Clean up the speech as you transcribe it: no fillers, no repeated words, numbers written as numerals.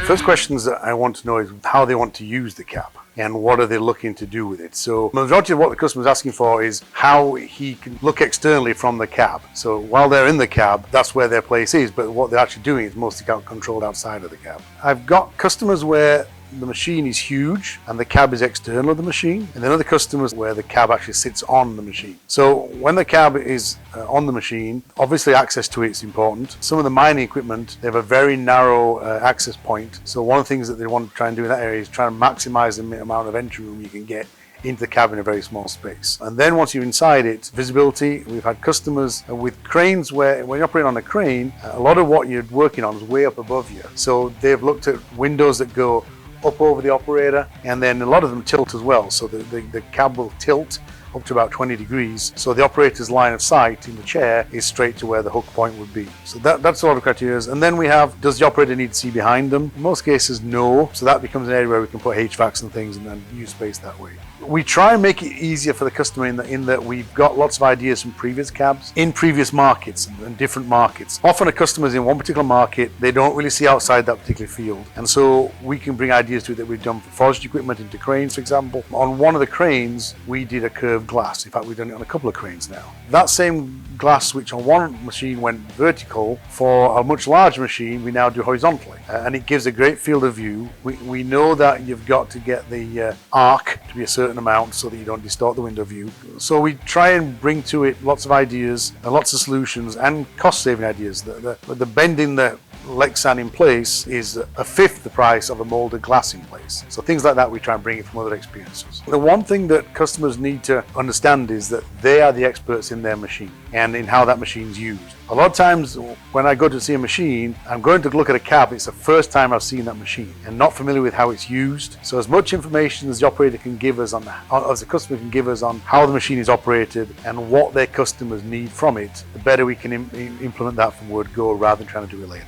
First questions that I want to know is how they want to use the cab and what are they looking to do with it. So the majority of what the customer is asking for is how he can look externally from the cab. So while they're in the cab, that's where their place is, but what they're actually doing is mostly controlled outside of the cab. I've got customers where the machine is huge and the cab is external of the machine, and then other customers where the cab actually sits on the machine. So when the cab is on the machine, obviously access to it is important. Some of the mining equipment, they have a very narrow access point. So one of the things that they want to try and do in that area is try and maximize the amount of entry room you can get into the cab in a very small space. And then once you're inside it, visibility. We've had customers with cranes where when you operate on a crane, a lot of what you're working on is way up above you. So they've looked at windows that go up over the operator, and then a lot of them tilt as well. So the cab will tilt up to about 20 degrees. So the operator's line of sight in the chair is straight to where the hook point would be. So that's a lot of criteria. And then we have, does the operator need to see behind them? In most cases, no. So that becomes an area where we can put HVACs and things and then use space that way. We try and make it easier for the customer in that we've got lots of ideas from previous cabs in previous markets and different markets. Often a customer's in one particular market, they don't really see outside that particular field. And so we can bring ideas to it that we've done for forestry equipment into cranes, for example. On one of the cranes, we did a curved glass. In fact, we've done it on a couple of cranes now. That same glass switch on one machine went vertical. For a much larger machine, we now do horizontally. And it gives a great field of view. We know that you've got to get the arc to be a certain amount so that you don't distort the window view. So we try and bring to it lots of ideas and lots of solutions and cost-saving ideas. The bending the Lexan in place is a fifth the price of a molded glass in place. So things like that we try and bring it from other experiences. The one thing that customers need to understand is that they are the experts in their machine and in how that machine's used. A lot of times when I go to see a machine, I'm going to look at a cab, it's the first time I've seen that machine and not familiar with how it's used. So as much information as the operator can give us as the customer can give us on how the machine is operated and what their customers need from it, the better we can implement that from word go rather than trying to do it later.